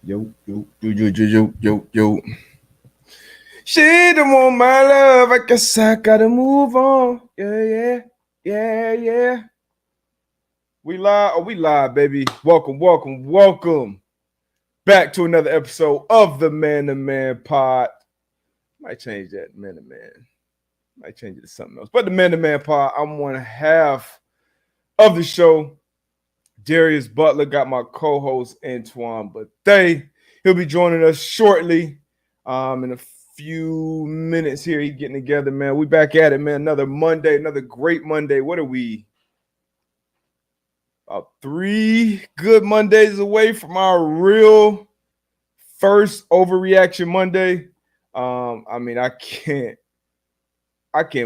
Yo. She don't want my love. I guess I gotta move on. Yeah. We live, baby. Welcome back to another episode of the Man to Man Pod. Might change that, Man to Man. Might change it to something else. But the Man to Man Pod, I'm one half of the show. Darius Butler got my co-host Antoine Bethea. He'll be joining us shortly. In a few minutes here, he's getting together, man. We back at it, man. Another Monday, another great Monday. What are we? About 3 good Mondays away from our real first overreaction Monday. I can't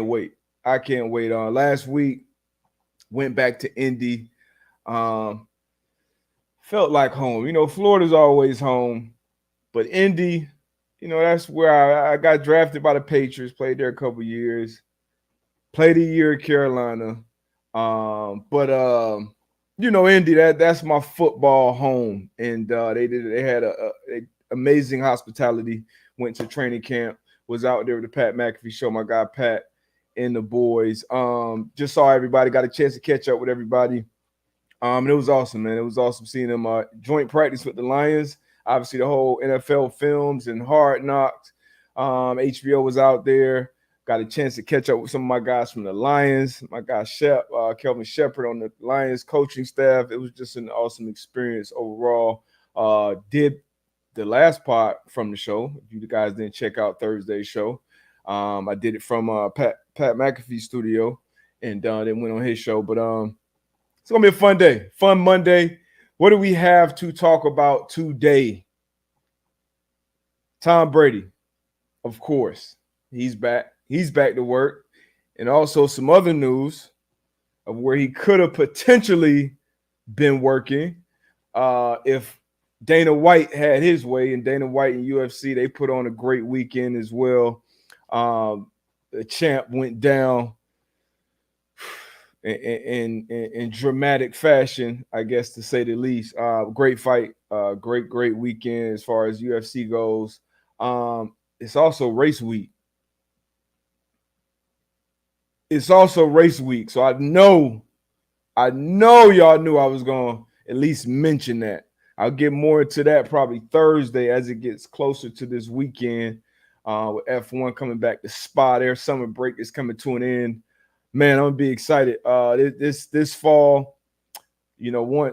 wait. I can't wait. Last week went back to Indy. Felt like home. You know, Florida's always home, but Indy, you know, that's where I got drafted by the Patriots, played there a couple years, played a year at Carolina. But you know, Indy, that's my football home. And they had a amazing hospitality, went to training camp, was out there with the Pat McAfee show, my guy Pat and the boys. Just saw everybody, got a chance to catch up with everybody. And it was awesome, man. It was awesome seeing them joint practice with the Lions. Obviously, the whole NFL films and Hard Knocks. HBO was out there. Got a chance to catch up with some of my guys from the Lions. My guy Kelvin Shepard on the Lions coaching staff. It was just an awesome experience overall. Did the last part from the show. If you guys didn't check out Thursday's show, I did it from Pat McAfee studio, and then went on his show. But it's going to be a fun day, fun Monday. What do we have to talk about today? Tom Brady, of course. He's back. He's back to work. And also some other news of where he could have potentially been working if Dana White had his way. And Dana White and UFC, they put on a great weekend as well. The champ went down in dramatic fashion, I guess, to say the least. Great fight, great weekend as far as UFC goes. It's also race week. So I know y'all knew I was going to at least mention that. I'll get more into that probably Thursday as it gets closer to this weekend. With F1 coming back to Spa, their summer break is coming to an end. Man, I'm gonna be excited. This fall, you know,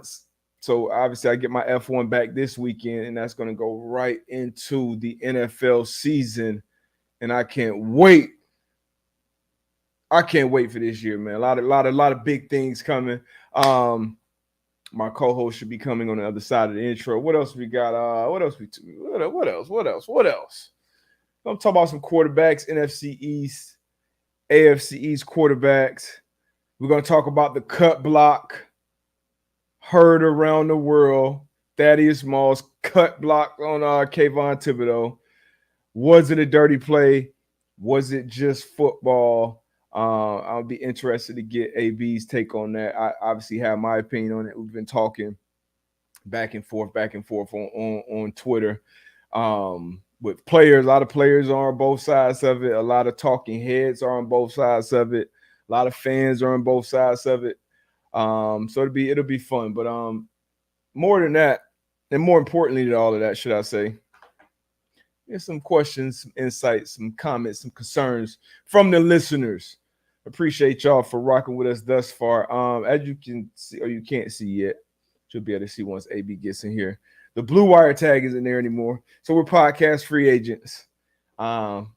so obviously I get my F1 back this weekend, and that's gonna go right into the NFL season, and I can't wait. I can't wait for this year, man. A lot of big things coming. My co-host should be coming on the other side of the intro. What else we got? What else? I'm talking about some quarterbacks, NFC East, AFC East quarterbacks. We're going to talk about the cut block heard around the world. Thaddeus Moss cut block on Kayvon Thibodeau. Was it a dirty play? Was it just football? I'll be interested to get AB's take on that. I obviously have my opinion on it. We've been talking back and forth on Twitter. With players, a lot of players are on both sides of it. A lot of talking heads are on both sides of it. A lot of fans are on both sides of it. So it'll be fun. But more than that, and more importantly to all of that, should I say, there's some questions, some insights, some comments, some concerns from the listeners. Appreciate y'all for rocking with us thus far. As you can see, or you can't see yet, you'll be able to see once AB gets in here. The blue wire tag isn't there anymore. So we're podcast free agents. Got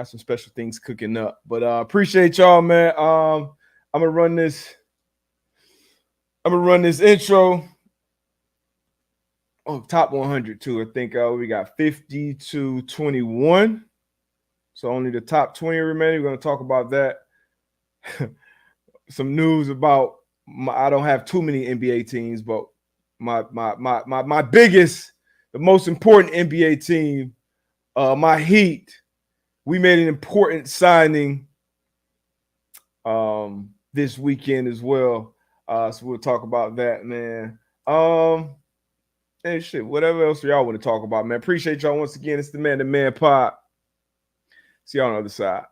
some special things cooking up. But appreciate y'all, man. I'm gonna run this intro. Oh, top 100 too. I think we got 50 to 21. So only the top 20 remaining. We're gonna talk about that. Some news about I don't have too many NBA teams, but my biggest, the most important NBA team, my Heat, we made an important signing this weekend as well. So we'll talk about that, man. and shit, whatever else y'all want to talk about, man. Appreciate y'all once again. It's the Man to Man Pod. See y'all on the other side.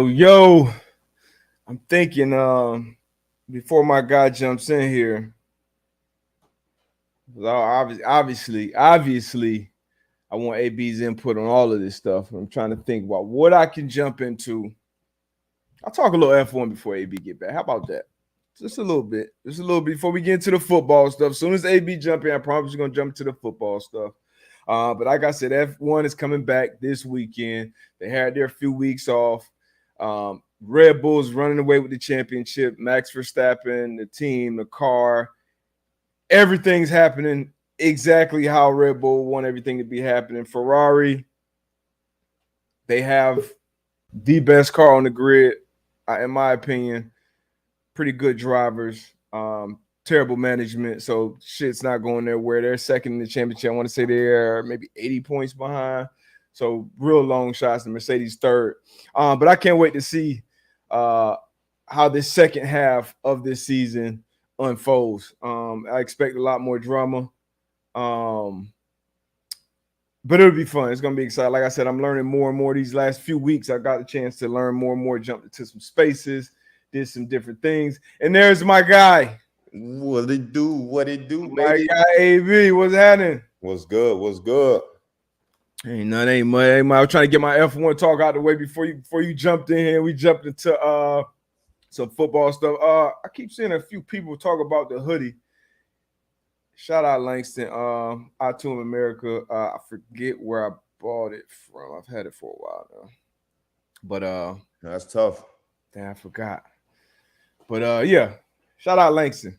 Yo, I'm thinking before my guy jumps in here, obviously, I want AB's input on all of this stuff. I'm trying to think about what I can jump into. I'll talk a little F1 before AB get back. How about that? Just a little bit. Before we get into the football stuff. As soon as AB jump in, I promise we're going to jump into the football stuff. But like I said, F1 is coming back this weekend. They had their few weeks off. Red Bull's running away with the championship. Max Verstappen, the team, the car, everything's happening exactly how Red Bull want everything to be happening. Ferrari, they have the best car on the grid, in my opinion. Pretty good drivers. Terrible management, so shit's not going there. Where they're second in the championship, I want to say they're maybe 80 points behind. So real long shots. The Mercedes third. But I can't wait to see how this second half of this season unfolds. I expect a lot more drama. But it'll be fun. It's gonna be exciting. Like I said, I'm learning more and more these last few weeks. I got a chance to learn more and more, jumped into some spaces, did some different things. And there's my guy. What it do, baby? My guy AB, what's happening? What's good? Ain't much. I was trying to get my F1 talk out the way before you jumped in here. We jumped into some football stuff. I keep seeing a few people talk about the hoodie. Shout out Langston, iTunes America. I forget where I bought it from. I've had it for a while now. But that's tough. Damn, I forgot. But yeah, shout out Langston.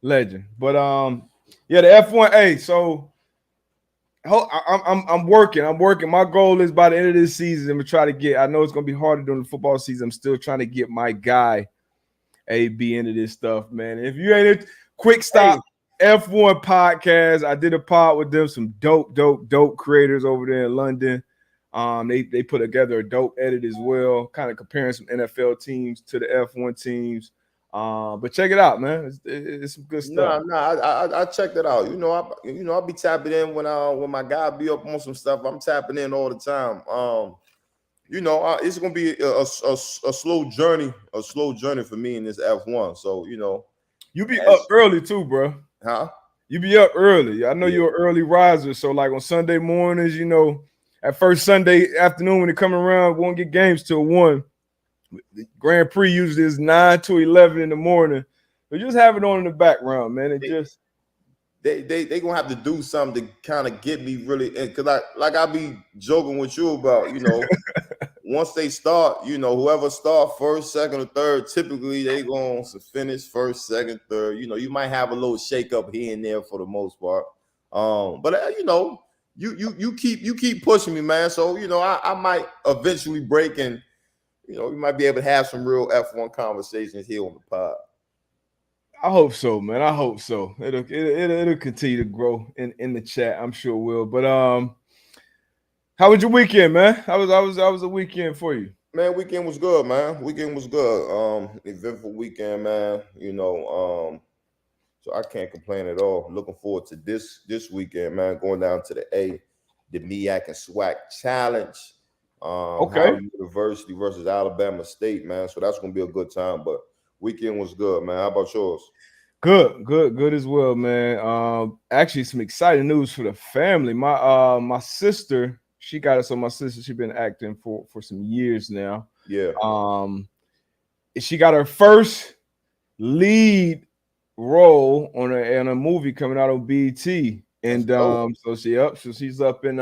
Legend. But yeah, the F1. Hey, so I'm working. My goal is by the end of this season to try to get. I know it's gonna be harder during the football season. I'm still trying to get my guy AB into this stuff, man. If you ain't quick stop F1 podcast, I did a pod with them. Some dope creators over there in London. They put together a dope edit as well, kind of comparing some NFL teams to the F1 teams. But check it out, man. It's some good stuff. I checked it out. I'll be tapping in when my guy be up on some stuff. I'm tapping in all the time. It's gonna be a slow journey for me in this F1. So you be up early too, bro. Huh? You be up early. I know you're an early riser. So like on Sunday mornings, at first Sunday afternoon when they come around, we won't get games till 1. The Grand Prix usually is 9 to 11 in the morning. So just have it on in the background, man. They gonna have to do something to kind of get me really, because I be joking with you about, once they start, whoever start first, second, or third, typically they going to finish first, second, third. You might have a little shake up here and there for the most part. But you keep pushing me, man. So I might eventually break, and we might be able to have some real F1 conversations here on the pod. I hope so, man. I hope so. It'll continue to grow in the chat. I'm sure it will. But how was your weekend, man? How was a weekend for you? Man, weekend was good, man. Eventful weekend, man. So I can't complain at all. Looking forward to this weekend, man. Going down to the MEAC and SWAC Challenge. Howard University versus Alabama State, man. So that's gonna be a good time. But weekend was good, man. How about yours? Good as well, man. Actually, some exciting news for the family. My sister, she got us on. My sister, she's been acting for some years now. Yeah. She got her first lead role on a movie coming out on BET, and so she's up in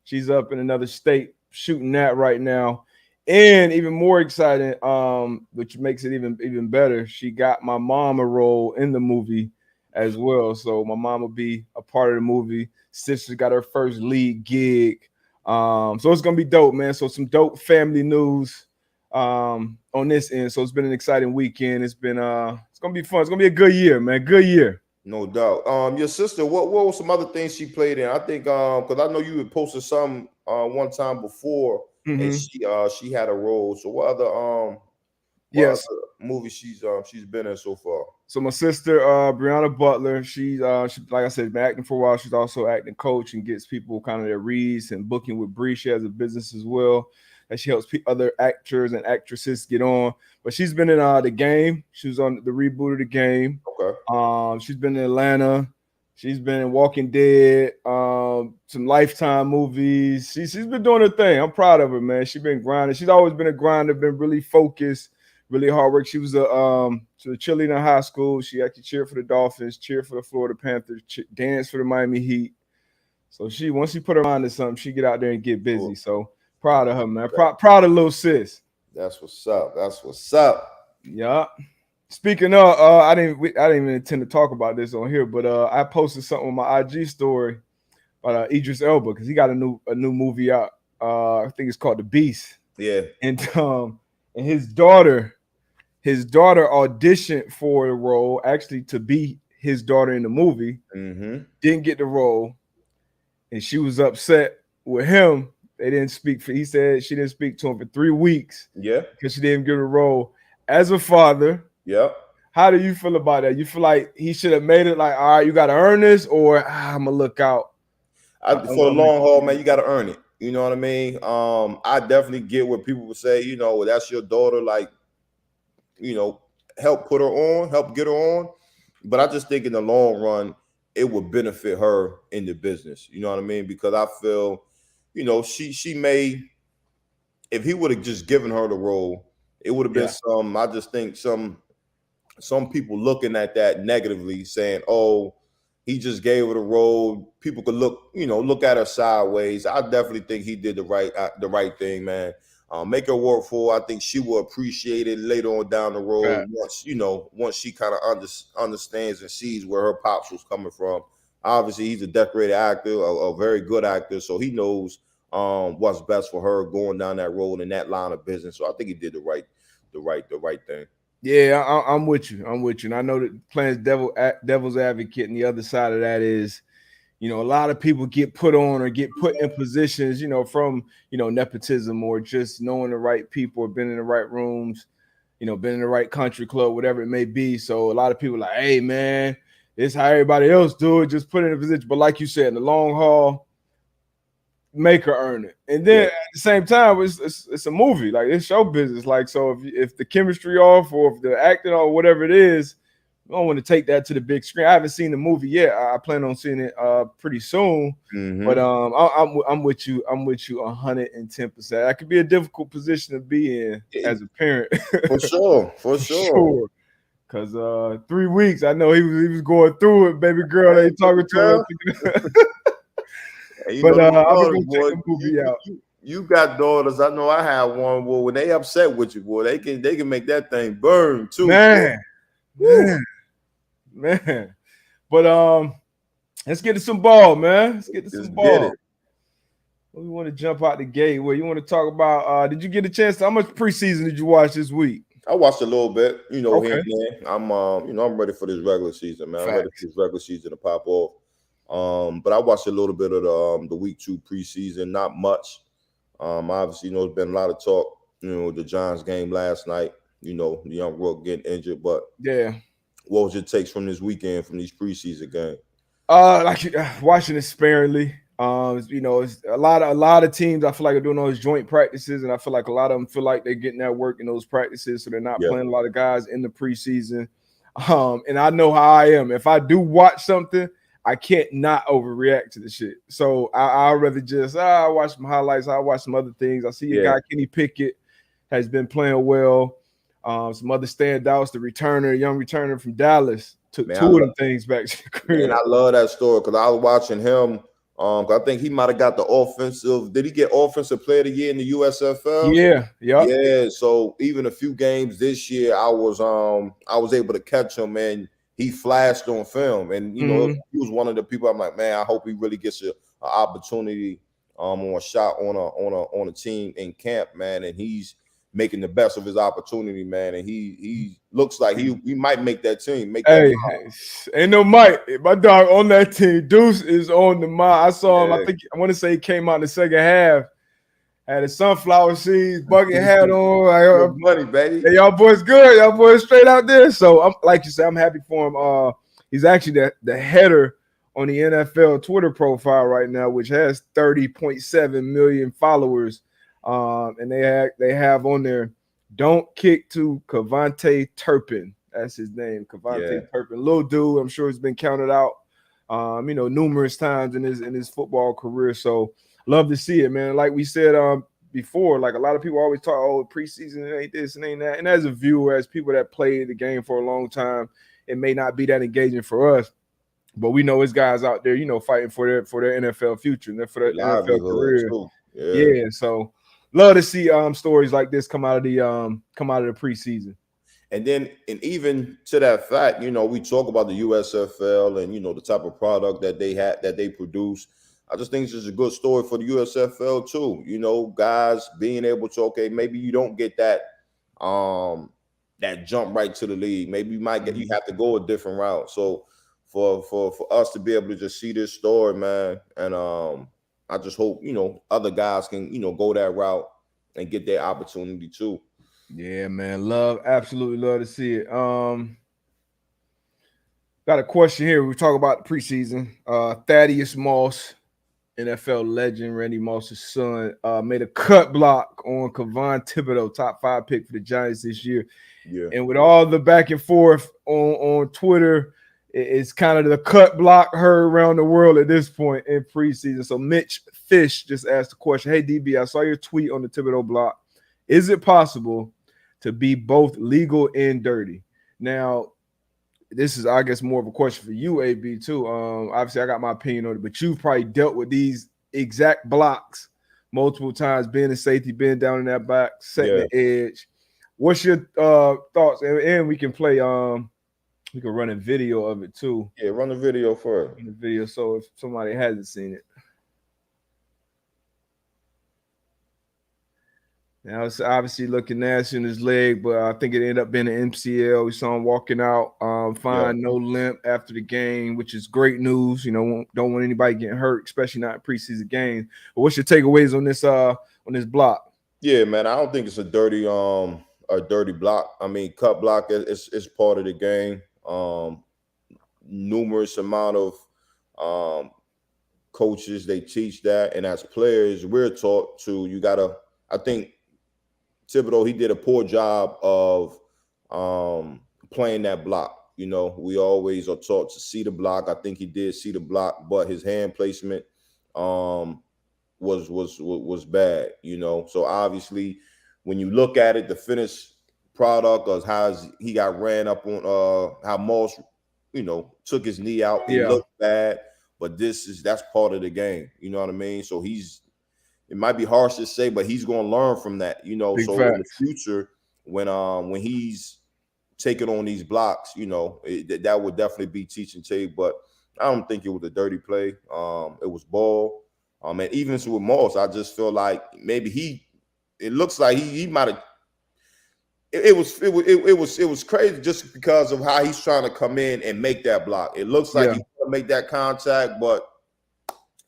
She's up in another state shooting that right now. And even more exciting, which makes it even better, she got my mom a role in the movie as well. So my mom will be a part of the movie. Sister got her first lead gig. So it's gonna be dope, man. So some dope family news on this end. So it's been an exciting weekend. It's gonna be fun. It's gonna be a good year, man. Good year. No doubt. Your sister, what were some other things she played in? I think because I know you had posted some one time before, and she had a role. So what other Yes. movies she's been in so far? So my sister, Brianna Butler, she like I said, been acting for a while. She's also acting coach and gets people kind of their reads and booking with Bree. She has a business as well that she helps other actors and actresses get on. But she's been in The Game. She was on the reboot of The Game. Okay. She's been in Atlanta. She's been in Walking Dead. Some Lifetime movies. She's been doing her thing. I'm proud of her, man. She's been grinding. She's always been a grinder. Been really focused. Really hard work. She was a cheerleader in high school. She actually cheered for the Dolphins, cheered for the Florida Panthers, danced for the Miami Heat. So once she put her mind to something, she get out there and get busy. So proud of her, man. Proud of little sis. That's what's up. That's what's up. Yeah. Speaking of, I didn't even intend to talk about this on here, but I posted something on my IG story about Idris Elba because he got a new movie out. I think it's called The Beast. Yeah. And his daughter auditioned for the role, actually to be his daughter in the movie. Didn't get the role, and she was upset with him. They didn't speak for. He said she didn't speak to him for 3 weeks. Yeah, because she didn't get a role. As a father, yep. How do you feel about that? You feel like he should have made it like, all right, you got to earn this, or I'm gonna look out for the long haul, man. You got to earn it. You know what I mean? I definitely get what people would say. You know, that's your daughter. Like, you know, help put her on, help get her on. But I just think in the long run, it would benefit her in the business. You know what I mean? Because I feel, you know, she may, if he would have just given her the role, it would have been some. I just think some people looking at that negatively, saying, "Oh, he just gave her the role." People could look at her sideways. I definitely think he did the right thing, man. Make her work for her. I think she will appreciate it later on down the road. Once she kind of understands and sees where her pops was coming from. Obviously, he's a decorated actor, a very good actor, so he knows what's best for her going down that road in that line of business. So I think he did the right thing. Yeah, I'm with you. And I know that playing devil's advocate, and the other side of that is, a lot of people get put on or get put in positions, from, nepotism or just knowing the right people or been in the right rooms, been in the right country club, whatever it may be. So a lot of people are like, hey, man, this is how everybody else do it. Just put in a position. But like you said, in the long haul, make her earn it. And then at the same time, it's a movie. Like, it's show business. Like, so if the chemistry off or if the acting or whatever it is, I don't want to take that to the big screen. I haven't seen the movie yet. I plan on seeing it pretty soon. But I'm with you. I'm with you 110%. That could be a difficult position to be in as a parent. For sure. Because 3 weeks, I know he was going through it. Baby girl ain't talking to her. But I'm gonna check the movie out. You got daughters. I know I have one. Well, when they upset with you, boy, they can make that thing burn too. Man. But let's get to some ball, man. Let's get to some ball. We want to jump out the gate. Well, you want to talk about? Did you get a chance? How much preseason did you watch this week? I watched a little bit. Here and there. I'm ready for this regular season, man. I'm ready for this regular season to pop off. But I watched a little bit of the week 2 preseason, not much. Obviously, there's been a lot of talk, the Giants game last night, the young rook getting injured, but what was your takes from this weekend, from these preseason games? Like watching it sparingly. It's a lot of teams I feel like are doing those joint practices, and I feel like a lot of them feel like they're getting that work in those practices, so they're not playing a lot of guys in the preseason. And I know how I am. If I do watch something, I can't not overreact to the shit. So I'd rather just watch some highlights. I'll watch some other things. I see a guy, Kenny Pickett, has been playing well. Some other standouts, the young returner from Dallas, took 2 of them things back to the crib. And I love that story because I was watching him I think he might have got the offensive. Did he get offensive player of the year in the USFL? Yeah, Yeah. So even a few games this year, I was able to catch him, and he flashed on film. And he was one of the people. I'm like, man, I hope he really gets a opportunity on a shot on a team in camp, man. And he's making the best of his opportunity, man. And he looks like he might make that team. Hey, ain't no Mike. My dog on that team. Deuce is on the mind. I saw him. I want to say he came out in the second half. Had his sunflower seeds, bucket hat on. Money, baby. Hey, y'all boys good. Y'all boys straight out there. So, I'm like you said, I'm happy for him. He's actually the header on the NFL Twitter profile right now, which has 30.7 million followers. And they have on there, don't kick to Cavante Turpin. That's his name, Cavante Turpin. Little dude, I'm sure he's been counted out, numerous times in his football career. So love to see it, man. Like we said before, like a lot of people always talk, oh, preseason ain't this and ain't that. And as a viewer, as people that played the game for a long time, it may not be that engaging for us. But we know it's guys out there, fighting for their NFL future and for their NFL career. Yeah. So love to see stories like this come out of the preseason. And even to that fact, we talk about the USFL and the type of product that they produce. I just think it's just a good story for the USFL too. Guys being able to, maybe you don't get that that jump right to the league. Maybe you have to go a different route. So for us to be able to just see this story, man, and I just hope other guys can go that route and get their opportunity too. Yeah, man. Absolutely love to see it. Got a question here. We talk about the preseason. Thaddeus Moss, NFL legend, Randy Moss's son, made a cut block on Kevon Thibodeau, top 5 pick for the Giants this year. Yeah. And with all the back and forth on Twitter, it's kind of the cut block heard around the world at this point in preseason. So Mitch Fish just asked the question, hey, DB, I saw your tweet on the Thibodeau block. Is it possible to be both legal and dirty? Now, this is, I guess, more of a question for you, AB, too. Obviously, I got my opinion on it, but you've probably dealt with these exact blocks multiple times, being a safety, being down in that back, setting the edge. What's your thoughts? And we can play we can run a video of it, too. Yeah, run the video for it. The video, so if somebody hasn't seen it. Now it's obviously looking nasty in his leg, but I think it ended up being an MCL. We saw him walking out fine, no limp after the game, which is great news. Don't want anybody getting hurt, especially not in preseason games. But what's your takeaways on this block? Yeah, man, I don't think it's a dirty block. I mean, cut block is part of the game. Numerous amount of coaches, they teach that, and as players, we're taught to. I think Thibodeau, he did a poor job of playing that block. We always are taught to see the block. I think he did see the block, but his hand placement was bad. So obviously, when you look at it, the finished product of how he got ran up on, how Moss, took his knee out. It looked bad, but that's part of the game. You know what I mean? So it might be harsh to say, but he's going to learn from that, Big so facts. In the future, when he's taking on these blocks, that would definitely be teaching tape. But I don't think it was a dirty play. It was ball. And even with Moss, I just feel like maybe it looks like he might have. It was crazy just because of how he's trying to come in and make that block. It looks like he's going to make that contact, but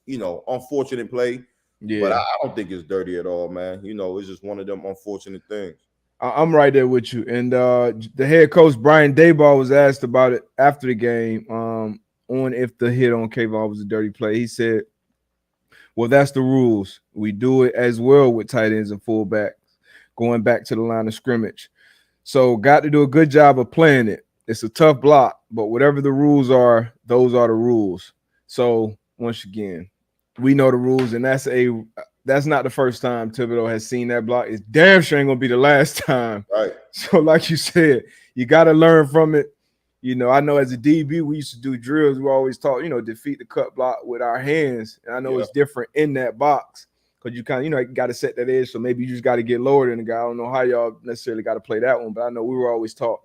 unfortunate play. Yeah, but I don't think it's dirty at all, man. It's just one of them unfortunate things. I'm right there with you. And the head coach, Brian Daboll, was asked about it after the game on if the hit on Kayvon was a dirty play. He said, well, that's the rules. We do it as well with tight ends and fullbacks, going back to the line of scrimmage. So got to do a good job of playing it. It's a tough block, but whatever the rules are, those are the rules. So once again, we know the rules, and that's not the first time Thibodeau has seen that block. It's damn sure ain't gonna be the last time. Right. So, like you said, you got to learn from it. You know, I know as a DB, we used to do drills. We always taught, you know, defeat the cut block with our hands. And I know Yeah. it's different in that box because you kind of, you know, got to set that edge. So maybe you just got to get lower than the guy. I don't know how y'all necessarily got to play that one, but I know we were always taught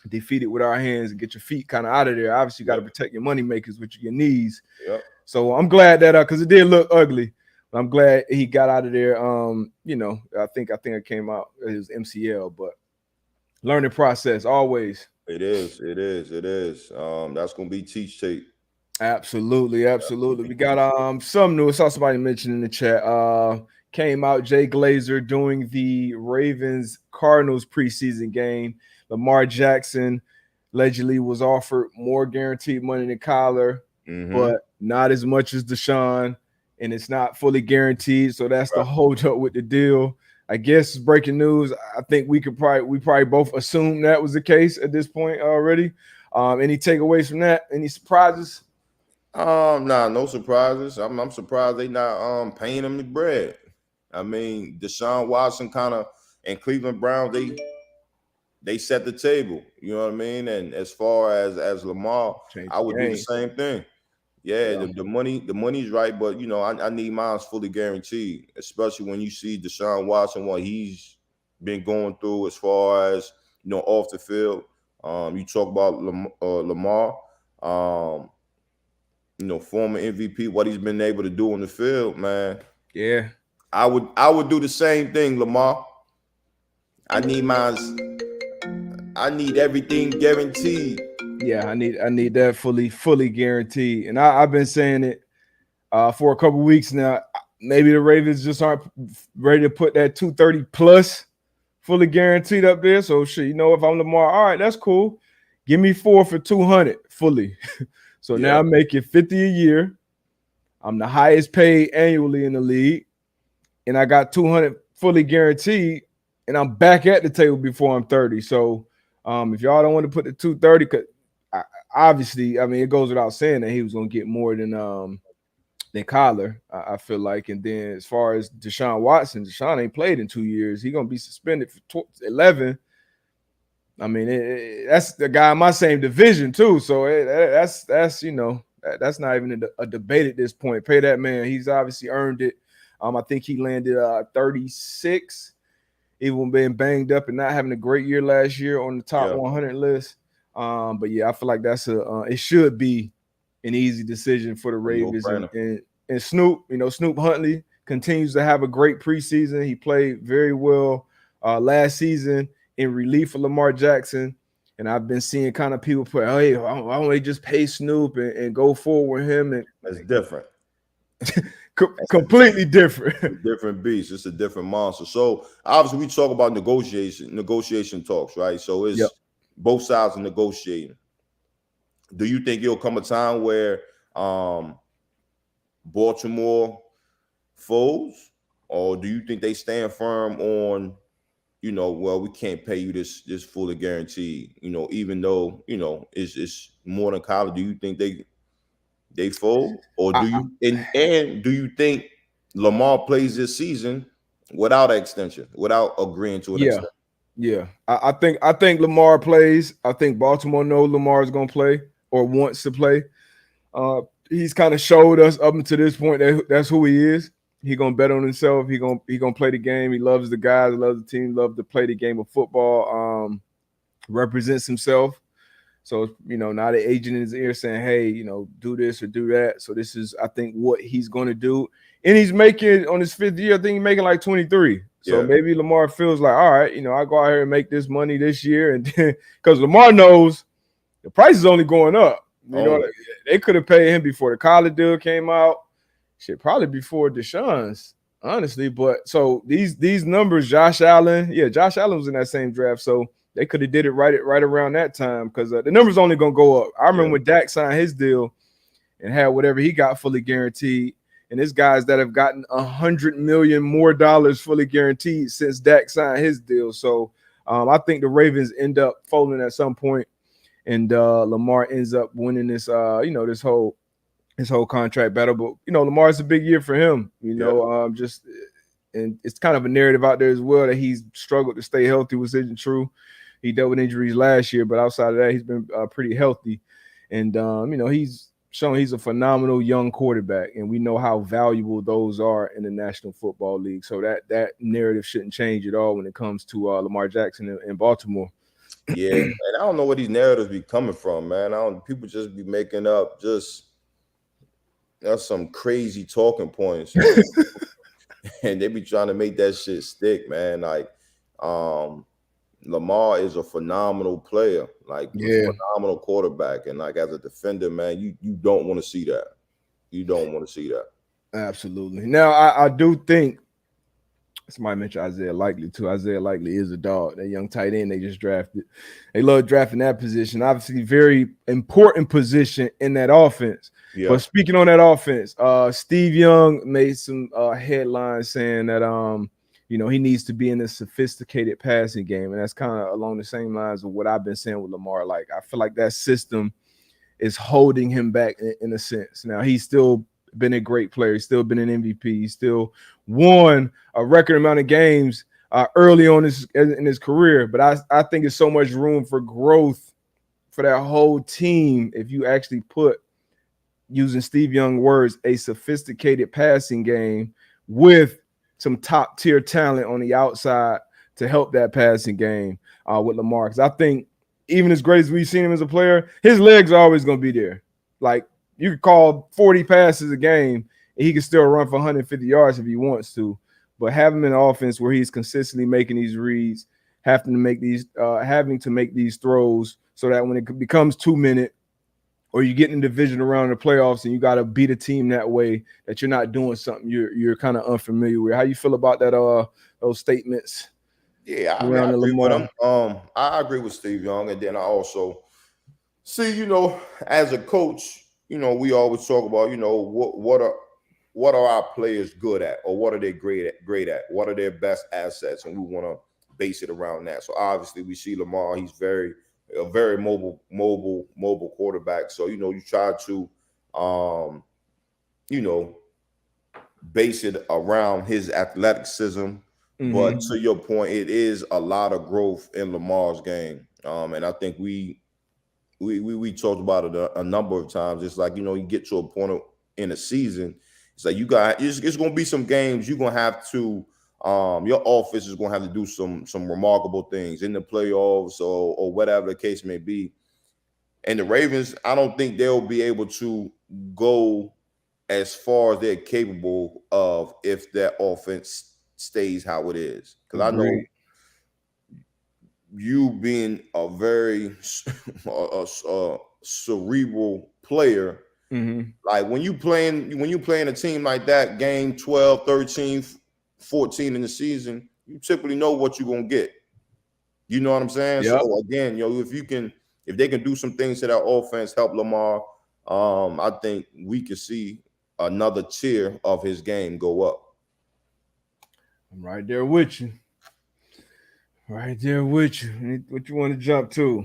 defeat it with our hands and get your feet kind of out of there. Obviously, you got to protect your money makers with your knees. Yep. So I'm glad that because it did look ugly. I'm glad he got out of there. You know, I think it came out his MCL, but learning process always. It is. That's gonna be teach tape. Absolutely. We got some news. I saw somebody mention in the chat. Came out Jay Glazer doing the Ravens Cardinals preseason game. Lamar Jackson allegedly was offered more guaranteed money than Kyler, but not as much as Deshaun, and it's not fully guaranteed. So that's the holdup with the deal. I guess breaking news. I think we probably both assume that was the case at this point already. Any takeaways from that? Any surprises? Nah, no surprises. I'm surprised they not paying him the bread. I mean, Deshaun Watson kind of and Cleveland Browns, they set the table. You know what I mean? And as far as Lamar, I would do the same thing. Yeah, the money's right, but you know, I need mine fully guaranteed, especially when you see Deshaun Watson, what he's been going through as far as, you know, off the field. You talk about Lamar, you know, former MVP, what he's been able to do on the field, man. Yeah. I would do the same thing, Lamar. I need everything guaranteed. Yeah, I need that fully guaranteed. And I've been saying it for a couple weeks now. Maybe the Ravens just aren't ready to put that 230 plus fully guaranteed up there. So shit, you know, if I'm Lamar, all right, that's cool. Give me 4 for 200 fully. So now I'm making 50 a year. I'm the highest paid annually in the league, and I got 200 fully guaranteed, and I'm back at the table before I'm 30. So if y'all don't want to put the 230, obviously, I mean, it goes without saying that he was going to get more than Kyler, I feel like. And then as far as Deshaun Watson, Deshaun ain't played in 2 years. He's going to be suspended for 11. I mean, that's the guy in my same division too. So that's you know, that's not even a debate at this point. Pay that man. He's obviously earned it. I think he landed 36, even being banged up and not having a great year last year on the top 100 list. But yeah, I feel like that's it should be an easy decision for the Ravens. And Snoop, you know, Snoop Huntley continues to have a great preseason. He played very well last season in relief of Lamar Jackson. And I've been seeing kind of people put, hey, why don't they just pay Snoop and go forward with him? And that's different. Completely different. Different beast. It's a different monster. So obviously we talk about negotiation talks, right? So it's both sides are negotiating. Do you think it'll come a time where Baltimore folds, or do you think they stand firm on, you know, well, we can't pay you this fully guaranteed, you know, even though, you know, it's more than college? Do you think they fold, or do you and do you think Lamar plays this season without an extension, without agreeing to an extension? Yeah. I think Lamar plays. I think Baltimore knows Lamar is gonna play or wants to play. He's kind of showed us up until this point that that's who he is. He gonna bet on himself. He gonna play the game. He loves the guys, loves the team, loves to play the game of football. Represents himself. So, you know, not an agent in his ear saying, hey, you know, do this or do that. So this is, I think, what he's going to do. And he's making, on his 5th year, I think he's making like 23. So maybe Lamar feels like, all right, you know, I go out here and make this money this year. And then, because Lamar knows the price is only going up. You know, they could have paid him before the college deal came out. Shit, probably before Deshaun's, honestly. But so these numbers, Josh Allen was in that same draft. So they could have did it right around that time because the number's only going to go up. I remember when Dak signed his deal and had whatever he got fully guaranteed. And there's guys that have gotten $100 million more fully guaranteed since Dak signed his deal. So I think the Ravens end up folding at some point, and Lamar ends up winning this, you know, this whole contract battle. But, you know, Lamar's a big year for him, you know, and it's kind of a narrative out there as well that he's struggled to stay healthy, which isn't true. He dealt with injuries last year, but outside of that, he's been pretty healthy. And, he's shown he's a phenomenal young quarterback, and we know how valuable those are in the National Football League. So that narrative shouldn't change at all when it comes to Lamar Jackson in Baltimore. Yeah, and I don't know where these narratives be coming from, man. People just be making up that's some crazy talking points, and they be trying to make that shit stick, man. Like, Lamar is a phenomenal player, like a phenomenal quarterback, and like as a defender, man, you don't want to see that. You don't want to see that. Absolutely. Now, I do think somebody mentioned Isaiah Likely too. Isaiah Likely is a dog. That young tight end they just drafted. They love drafting that position. Obviously, very important position in that offense. Yeah. But speaking on that offense, Steve Young made some headlines saying that he needs to be in a sophisticated passing game, and that's kind of along the same lines of what I've been saying with Lamar. Like, I feel like that system is holding him back in a sense. Now, he's still been a great player. He's still been an MVP. He's still won a record amount of games early on in his career. But I think there's so much room for growth for that whole team if you actually put, using Steve Young words, a sophisticated passing game with some top-tier talent on the outside to help that passing game with Lamar. Because I think even as great as we've seen him as a player, his legs are always going to be there. Like, you could call 40 passes a game, and he can still run for 150 yards if he wants to. But have him in an offense where he's consistently making these reads, having to make these throws, so that when it becomes 2-minute, or you get in the division around the playoffs and you got to beat a team that way, that you're not doing something you're kind of unfamiliar with. How you feel about that? Those statements? Yeah, I agree with him. I agree with Steve Young, and then I also see, as a coach, we always talk about, what are our players good at, or what are they great at? What are their best assets? And we want to base it around that. So obviously we see Lamar, he's a very mobile quarterback. So, you try to, base it around his athleticism. Mm-hmm. But to your point, it is a lot of growth in Lamar's game. And I think we talked about it a number of times. It's like, you get to a point in a season, it's like it's going to be some games you're going to have to, your offense is going to have to do some remarkable things in the playoffs or whatever the case may be. And the Ravens, I don't think they'll be able to go as far as they're capable of if that offense stays how it is. Because I know you being a very cerebral player, mm-hmm. Like when you playing a team like that, game 12, 13, 14 in the season, you typically know what you're gonna get. You know what I'm saying? Yep. So again, if they can do some things to that offense, help Lamar, I think we can see another tier of his game go up. I'm right there with you. Right there with you. What you want to jump to?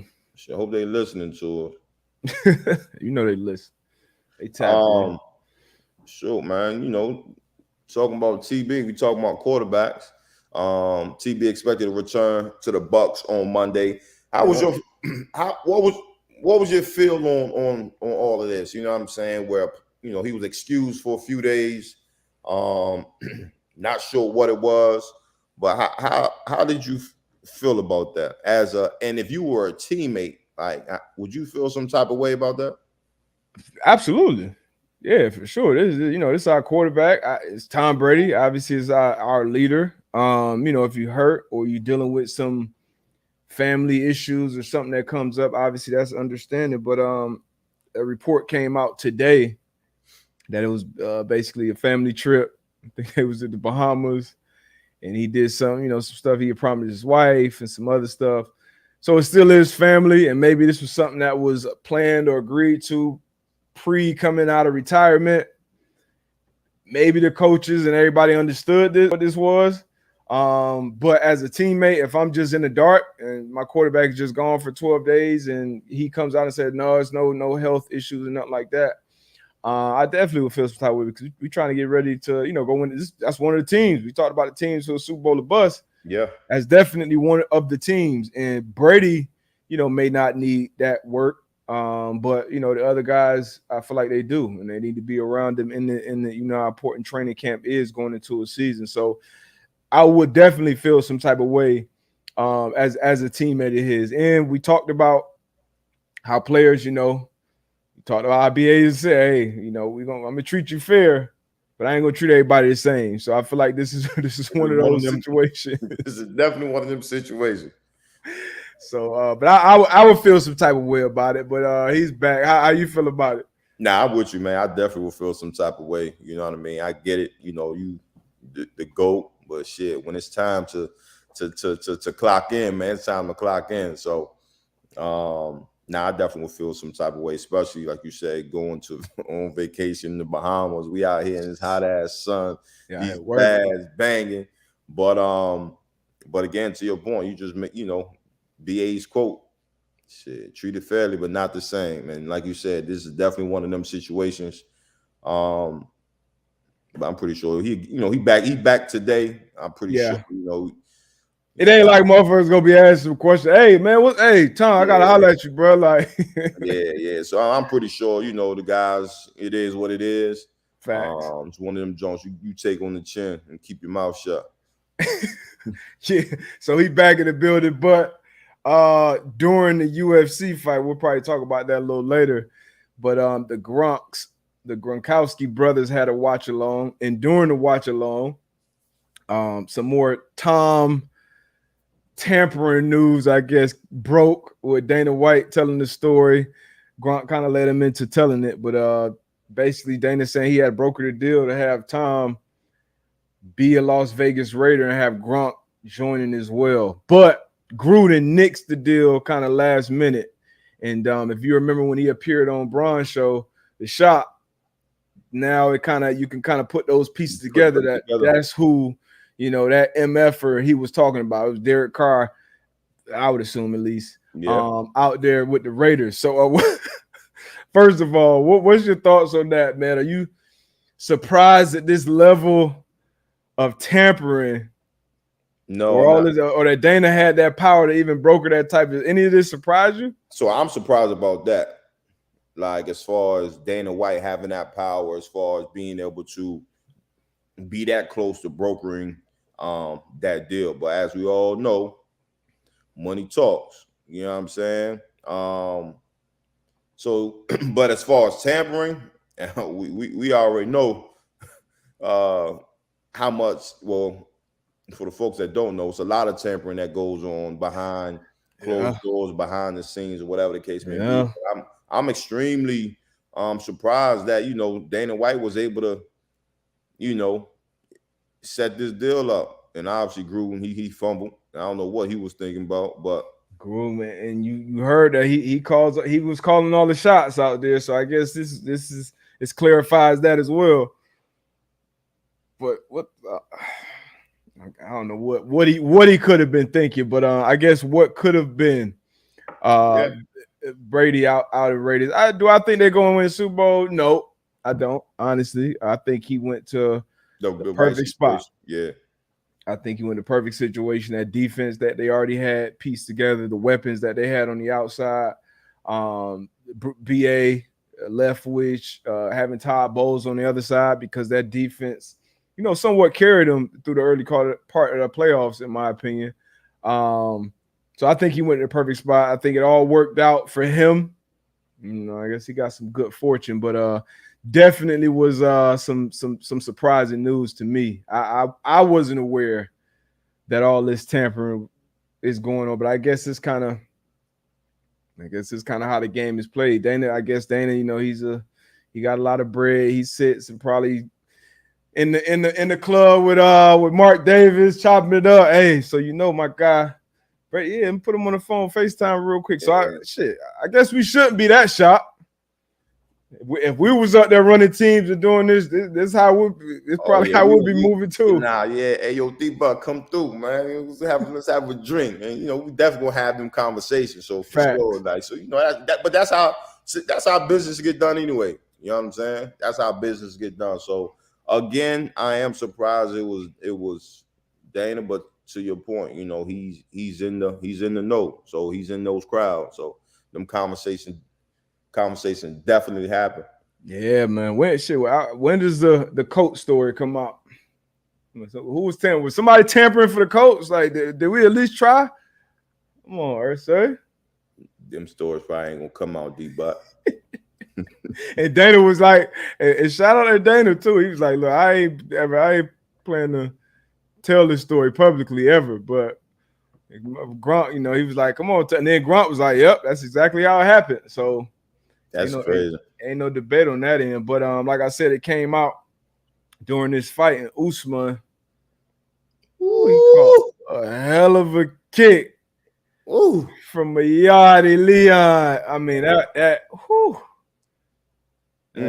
I hope they listening to it. They listen. They tap in. Sure, man. Talking about TB, we talking about quarterbacks. TB expected to return to the Bucs on Monday. What was your feel on all of this? You know what I'm saying? Where he was excused for a few days. Not sure what it was, but how did you feel about that? And if you were a teammate, like, would you feel some type of way about that? Absolutely. Yeah, for sure. This is our quarterback. It's Tom Brady. Obviously, is our leader. If you hurt or you're dealing with some family issues or something that comes up, obviously that's understanding. But a report came out today that it was basically a family trip. I think it was at the Bahamas, and he did some stuff he had promised his wife and some other stuff. So it still is family, and maybe this was something that was planned or agreed to pre-coming out of retirement. Maybe the coaches and everybody understood what this was. But as a teammate, if I'm just in the dark and my quarterback is just gone for 12 days and he comes out and said, no, it's no health issues and nothing like that, I definitely would feel some type of way because we're trying to get ready to, go win. That's one of the teams. We talked about the teams who are Super Bowl or bust. Yeah. That's definitely one of the teams. And Brady, may not need that work. But the other guys, I feel like they do, and they need to be around them in the how important training camp is going into a season. So I would definitely feel some type of way as a teammate of his. And we talked about how players, we talked about IBA and say, hey, I'm gonna treat you fair, but I ain't gonna treat everybody the same. So I feel like this is one of those situations. This is definitely one of them situations. So, but I would feel some type of way about it. But he's back. How you feel about it? Nah, I'm with you, man. I definitely will feel some type of way. You know what I mean? I get it. You the GOAT, but shit, when it's time to clock in, man, it's time to clock in. So, I definitely will feel some type of way, especially like you said, going to on vacation in the Bahamas. We out here in this hot ass sun, these bags banging. But again, to your point, you just BA's quote. Shit, treat it fairly, but not the same. And like you said, this is definitely one of them situations. But I'm pretty sure he back today. I'm pretty sure, It ain't like motherfuckers gonna be asking some questions. Hey man, Tom, I gotta holler at you, bro. Like yeah. So I'm pretty sure, the guys, it is what it is. Facts. It's one of them Jones you take on the chin and keep your mouth shut. Yeah, so he back in the building, but during the UFC fight, we'll probably talk about that a little later. But the Gronkowski brothers had a watch along, and during the watch along, some more tampering news, I guess, broke with Dana White telling the story. Gronk kind of led him into telling it, but basically Dana saying he had brokered a deal to have Tom be a Las Vegas Raider and have Gronk joining as well. But Gruden nixed the deal kind of last minute. And if you remember when he appeared on Braun's show, the shop, now you can kind of put those pieces together. That's who, that MF-er he was talking about. It was Derek Carr, I would assume at least, out there with the Raiders. So first of all, what's your thoughts on that, man? Are you surprised at this level of tampering? No, or that Dana had that power to even broker that type of any of this surprise you? So I'm surprised about that. Like, as far as Dana White having that power, as far as being able to be that close to brokering that deal. But as we all know, money talks. You know what I'm saying? So, but as far as tampering, we already know how much. Well, for the folks that don't know, it's a lot of tampering that goes on behind closed doors, behind the scenes, or whatever the case may be. I'm extremely surprised that Dana White was able to set this deal up, and obviously Gruden he fumbled. I don't know what he was thinking about, but Gruden, and you heard that he was calling all the shots out there. So I guess this clarifies that as well. But what? I don't know what he could have been thinking, but I guess what could have been Brady out of Raiders. Do I think they're going to win the Super Bowl? No, I don't. Honestly, I think he went to the perfect right spot. Yeah, I think he went to the perfect situation. That defense that they already had pieced together, the weapons that they had on the outside, BA Leftwich, having Todd Bowles on the other side, because that defense, somewhat carried them through the early part of the playoffs, in my opinion. So I think he went to the perfect spot. I think it all worked out for him. I guess he got some good fortune, but definitely was some surprising news to me. I wasn't aware that all this tampering is going on, but I guess it's kind of how the game is played. Dana, he got a lot of bread. He sits and probably in the club with Mark Davis chopping it up. Hey, so my guy. But yeah, and put him on the phone, FaceTime real quick. So I guess we shouldn't be that shocked. If we was up there running teams and doing this how it's probably how we'll be moving too. Hey, yo, D-Buck, come through, man. Let's have a drink, and we definitely gonna have them conversations. So for sure, but that's how business get done anyway. You know what I'm saying? That's how business get done. So again, I am surprised it was Dana, but to your point, you know, he's in the know, so he's in those crowds. So them conversations definitely happen. Yeah, man. When does the coach story come out? So who was tampering? Was somebody tampering for the coach? Like, did we at least try? Come on, Ursay. Them stories probably ain't gonna come out deep, but And Dana was like, and shout out to Dana too. He was like, look, I ain't planning to tell this story publicly ever, but Grunt, you know, he was like, come on. And then Grunt was like, yep, that's exactly how it happened. So that's crazy. Ain't no debate on that end. But like I said, it came out during this fight, and Usman, he caught a hell of a kick from a Yachty Leon. I mean, that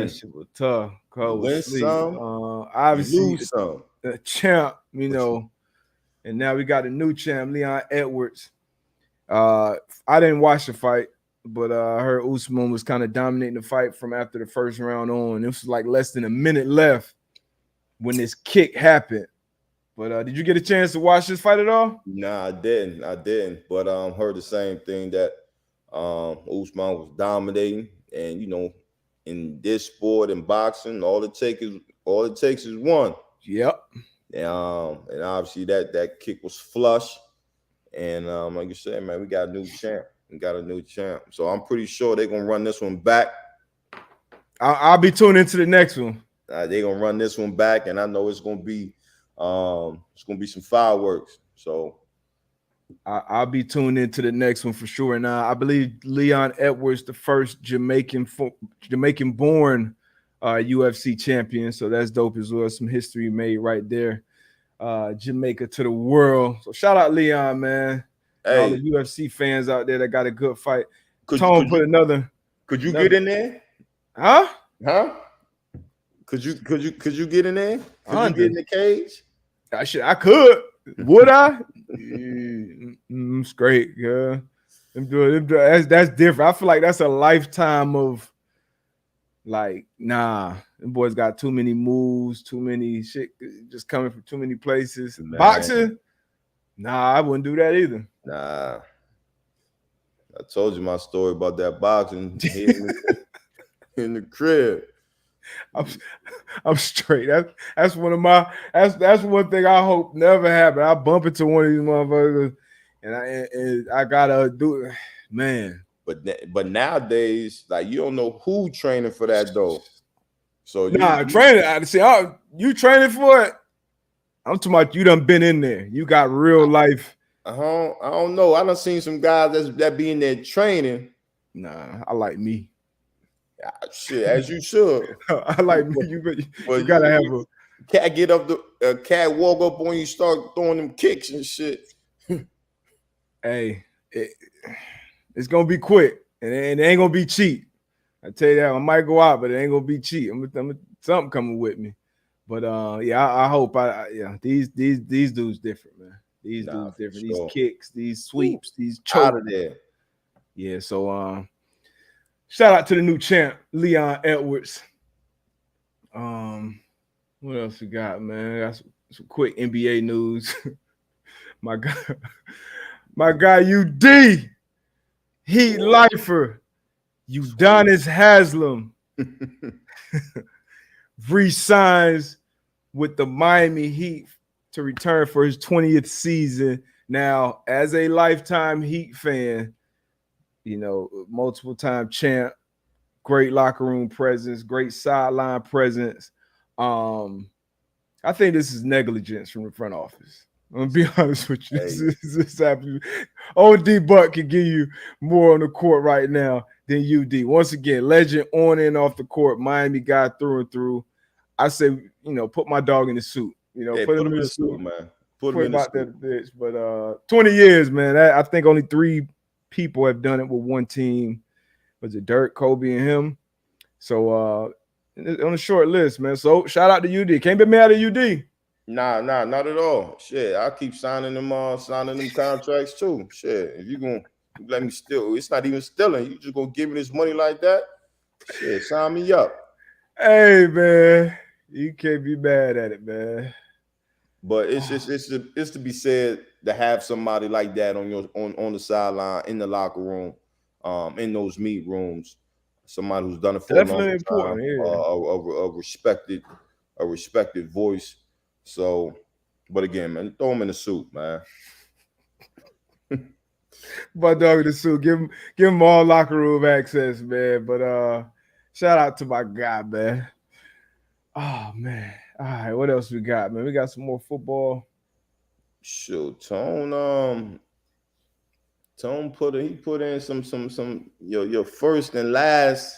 shit was tough. Win some, obviously, lose some. The champ, you know, and now we got a new champ, Leon Edwards. I didn't watch the fight, but I heard Usman was kind of dominating the fight from after the first round on. It was like less than a minute left when this kick happened. But did you get a chance to watch this fight at all? Nah, I didn't. But heard the same thing, that Usman was dominating, and you know, in this sport, in boxing, all it takes is one. Yep. And obviously that kick was flush. And like you said, man, we got a new champ. So I'm pretty sure they're gonna run this one back. I'll be tuning into the next one. They're gonna run this one back, and I know it's gonna be some fireworks. So I'll be tuned into the next one for sure. And I believe Leon Edwards, the first Jamaican-born UFC champion. So that's dope as well. Some history made right there. Jamaica to the world. So shout out Leon, man. Hey. All the UFC fans out there that got a good fight. Could you get in there? Huh? Could you get in there? Could you get in the cage? I could. Would I? Straight, yeah. That's different. I feel like that's a lifetime of like, nah. Them boys got too many moves, too many shit, just coming from too many places. Man. Boxing? Nah, I wouldn't do that either. Nah. I told you my story about that boxing here in the crib. I'm straight. That's one of my that's one thing I hope never happen. I bump into one of these motherfuckers, and I gotta do it, man. But nowadays, like, you don't know who training for that though. So training. You training for it? I'm talking about you done been in there. You got real life. I don't know. I done seen some guys that be in there training. Nah, I like me. Shit, as you should. I like me. You gotta have a cat walk up on you, start throwing them kicks and shit. Hey, it's gonna be quick, and it ain't gonna be cheap. I tell you that, I might go out, but it ain't gonna be cheap. I'm something coming with me. But I hope these dudes different, man. These dudes different. These kicks, these sweeps, these chokes. Out of there. Yeah, so shout out to the new champ, Leon Edwards. What else we got, man? Got some quick NBA news. my guy UD, Heat lifer, Udonis Haslam re-signs with the Miami Heat to return for his 20th season. Now, as a lifetime Heat fan, you know, multiple time champ, great locker room presence, great sideline presence. I think this is negligence from the front office. I'm gonna be honest with you. This happens. OD Buck can give you more on the court right now than UD. Once again, legend on and off the court, Miami guy through and through. I say, you know, put my dog in the suit. You know, put him in the suit, man. Put him in the suit. That bitch. But 20 years, man. I think only 3 people have done it with one team. Was it Dirk, Kobe, and him? So on the short list, man. So shout out to UD. Can't be mad at UD. Nah, not at all. Shit, I keep signing them contracts too. Shit, if you gonna let me steal, it's not even stealing. You just gonna give me this money like that? Shit, sign me up. Hey, man, you can't be mad at it, man. But it's to be said to have somebody like that on the sideline, in the locker room, in those meet rooms, somebody who's done it for Definitely a long time, important. a respected voice. So, but again, man, throw him in the suit, man. My dog in the suit. Give him all locker room access, man. But shout out to my guy, man. Oh man. All right, what else we got, man? We got some more football. Sure, Tone put in some your first and last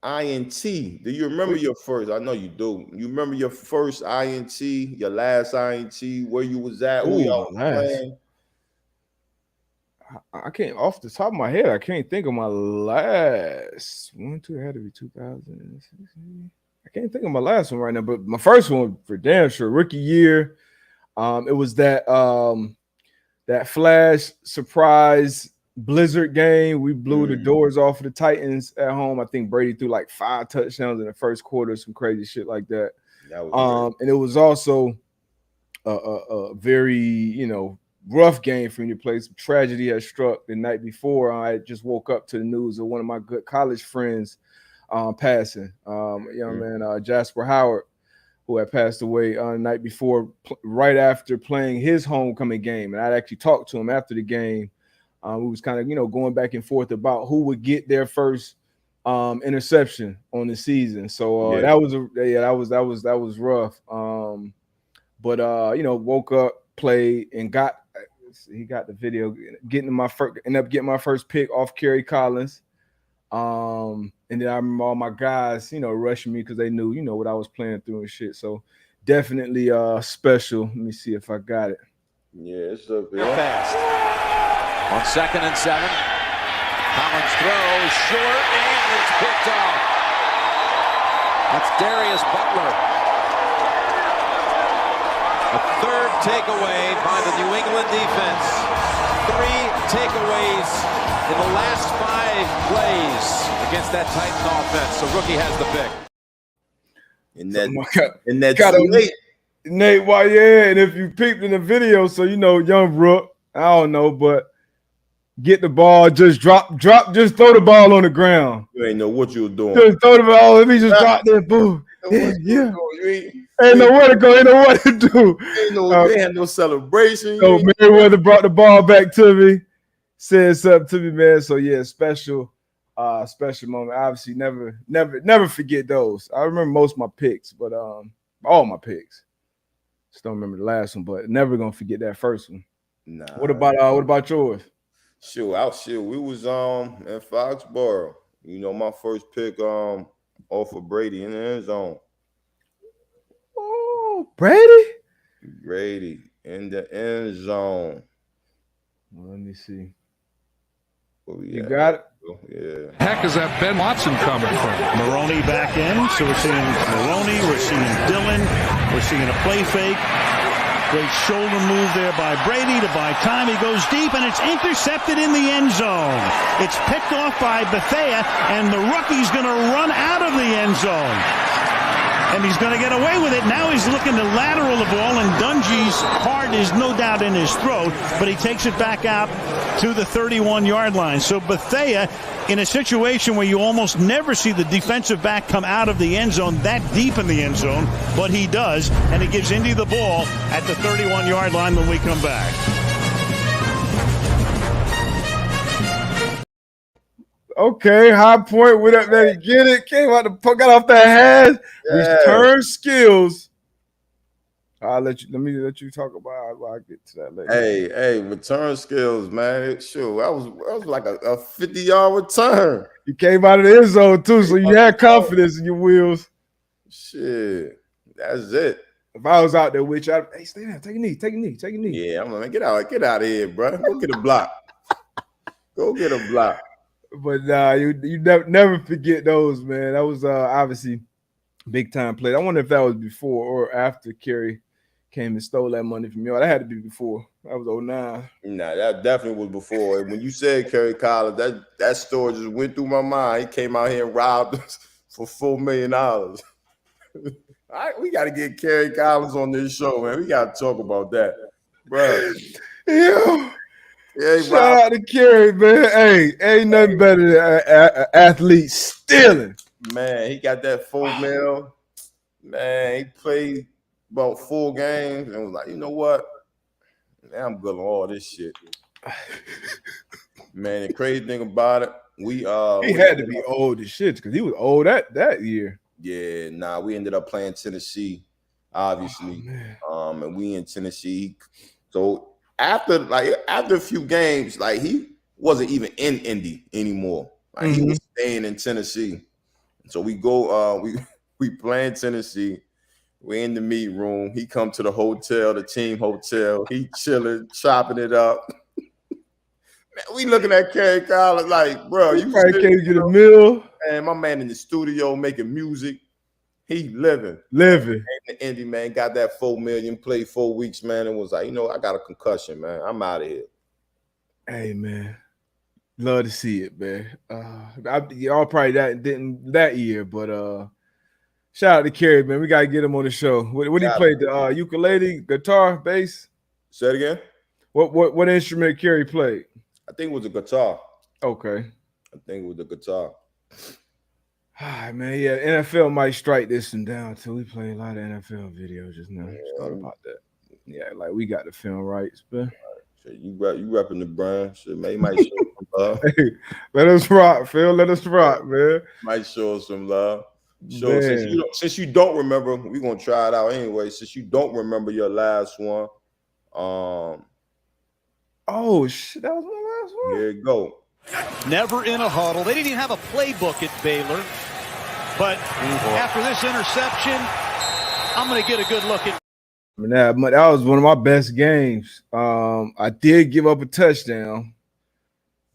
INT. Do you remember your first? I know you do. You remember your first INT, your last INT, where you was at, who y'all playing? I can't, off the top of my head, I can't think of my last one. It had to be 2016. I can't think of my last one right now, but my first one for damn sure, rookie year. It was that flash surprise blizzard game. We blew the doors off of the Titans at home. I think Brady threw like 5 touchdowns in the first quarter, some crazy shit like that. And it was also a very, rough game for me to play. Some tragedy had struck the night before. I just woke up to the news of one of my good college friends passing. Young man, Jasper Howard, who had passed away the night before, right after playing his homecoming game. And I'd actually talked to him after the game. We was kind of, going back and forth about who would get their first interception on the season. So that was rough. But woke up, played, and he got the video, ended up getting my first pick off Kerry Collins. And then I remember all my guys, rushing me because they knew, what I was playing through and shit. So definitely special. Let me see if I got it. Yeah, it's up there. Fast. On 2nd and 7. Collins throws short and it's picked off. That's Darius Butler. A third takeaway by the New England defense. 3 takeaways in the last 5 plays against that Titan offense. So rookie has the pick. And that's Nate, why? Yeah, and if you peeped in the video, so young Rook, I don't know, but get the ball, just drop, just throw the ball on the ground. You ain't know what you were doing. Just throw the ball. Let me just drop there, boom. Yeah. Ain't nowhere to go. Ain't know what to do. They had no celebration. So Mayweather brought the ball back to me, said something to me, man. So yeah, special moment. Obviously, never forget those. I remember most of my picks, but all my picks. Just don't remember the last one, but never gonna forget that first one. Nah. What about yours? Sure. We was in Foxborough. My first pick off of Brady in the end zone. Oh, Brady in the end zone. Well, let me see. You got it? Yeah. Heck is that Ben Watson coming from? Maroney back in. So we're seeing Maroney. We're seeing Dillon. We're seeing a play fake. Great shoulder move there by Brady to buy time. He goes deep, and it's intercepted in the end zone. It's picked off by Bethea, and the rookie's going to run out of the end zone. And he's going to get away with it. Now he's looking to lateral the ball, and Dungy's heart is no doubt in his throat, but he takes it back out to the 31-yard line. So Bethea, in a situation where you almost never see the defensive back come out of the end zone that deep in the end zone, but he does, and he gives Indy the ball at the 31-yard line when we come back. Okay, high point with up there. Get it. Came out got off that head. Yeah. Return skills. Let me let you talk about it. I'll get to that later. Hey, return skills, man. Sure. I was like a 50-yard return. You came out of the end zone too, so you had confidence in your wheels. Shit. That's it. If I was out there with you, hey, stay down, take a knee. Yeah, I'm gonna get out of here, bro. Go get a block. Go get a block. But you never forget those, man. That was obviously big time play. I wonder if that was before or after Kerry came and stole that money from you. That had to be before. That was 2009. Nah, that definitely was before. When you said Kerry Collins, that story just went through my mind. He came out here and robbed us for $4 million. All right, we got to get Kerry Collins on this show, man. We got to talk about that, bro. Yeah. Hey, Shout out to Kerry, man. Hey, ain't nothing better than athletes stealing. Man, he got that $4 million. Man, he played about 4 games and was like, you know what? Man, I'm good on all this shit. Man, the crazy thing about it, he had to be old as shit because he was old that year. Yeah, we ended up playing Tennessee, obviously. And we in Tennessee. So after a few games, like he wasn't even in Indy anymore. Like he was staying in Tennessee. So we go, we playing Tennessee. We're in the meet room. He come to the hotel, the team hotel. He chilling, chopping it up. Man, we looking at Kerry Collins like, bro, you probably can't get a meal. Man, my man in the studio making music. He living. Living. The Indy, man, got that $4 million, played 4 weeks, man, and was like, I got a concussion, man. I'm out of here. Hey, man. Love to see it, man. Y'all probably didn't that year, but shout out to Kerry, man. We gotta get him on the show. What he played? The ukulele, guitar, bass? Say it again. What instrument Kerry played? I think it was a guitar. Okay. I think it was the guitar. All right, man. Yeah, NFL might strike this one down too. We play a lot of NFL videos just now. Just thought about that. Yeah, like we got the film rights, man. So you repping the brand. So maybe might show some love. Hey, let us rock, Phil. Let us rock, man. Might show us some love. So since you don't remember, we're gonna try it out anyway. Since you don't remember your last one, oh shit, that was my last one. Here you go. Never in a huddle. They didn't even have a playbook at Baylor. But after this interception, I'm going to get a good look at. I mean, that was one of my best games. I did give up a touchdown,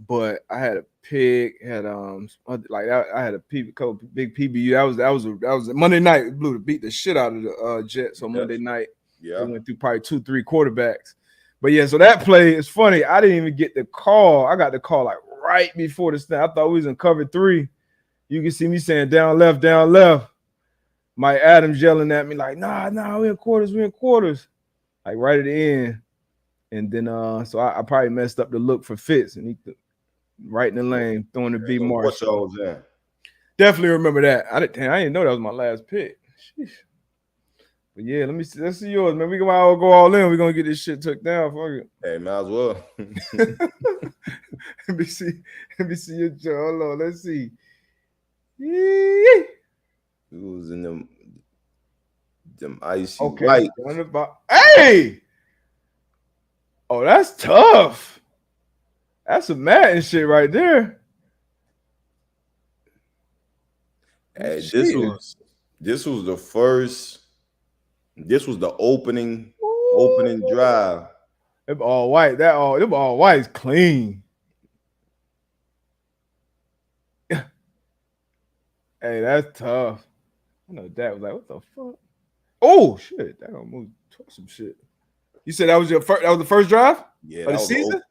but I had a pick. I had I had a couple big PBU. That was a Monday night. Blew to beat the shit out of the Jets on Monday night. Yeah, they went through probably 2-3 quarterbacks. But yeah, so that play is funny. I didn't even get the call. I got the call like right before the snap. I thought we was in cover 3. You can see me saying down left, down left. Mike Adams yelling at me like, nah, we in quarters. Like right at the end. And then so I probably messed up the look for Fitz and he right in the lane, throwing the B Marshall. Definitely remember that. I didn't know that was my last pick. Sheesh. But yeah, let's see yours, man. We can all go all in. We're gonna get this shit took down. Fuck it. Hey, might as well. Let me see your jaw. Hold on, let's see. It was in them icy white. Hey! Oh, that's tough. That's some Madden shit right there. Hey, this was the first. This was the opening drive. Them all white. Them all white is clean. Hey, that's tough. I know Dad was like, "What the fuck?" Oh shit, that gonna move some shit. You said that was the first drive? Yeah, of the season.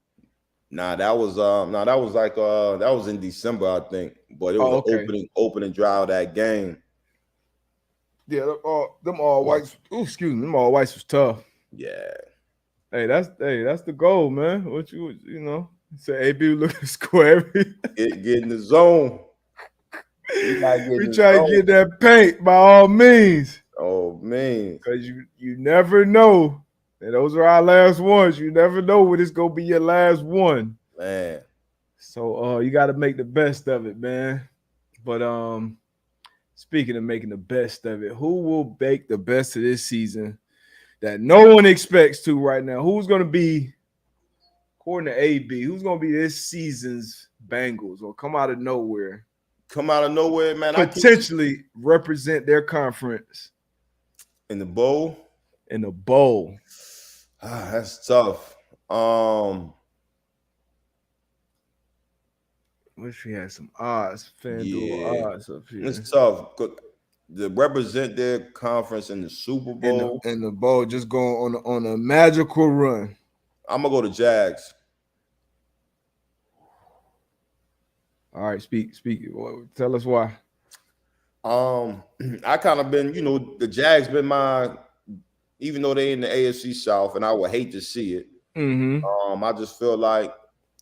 That was in December, I think. But it was the opening drive of that game. Yeah, them all whites. Oh, excuse me, them all whites was tough. Yeah. Hey, that's the goal, man. What you say? AB looking square. Get in the zone. We try to get that paint by all means. Oh man, because you never know. And those are our last ones. You never know when it's gonna be your last one, man. So you got to make the best of it, man. But speaking of making the best of it, who will make the best of this season that no one expects to right now? Who's gonna be, according to AB, who's gonna be this season's Bengals or come out of nowhere? Come out of nowhere, man. Potentially represent their conference in the bowl. In the bowl. That's tough. Wish we had some odds, FanDuel odds up here. It's tough. To represent their conference in the Super Bowl. In the bowl, just going on a magical run. I'm gonna go to Jags. All right, speak. Tell us why. I kind of been, the Jags been my, even though they in the AFC South, and I would hate to see it. Mm-hmm. I just feel like,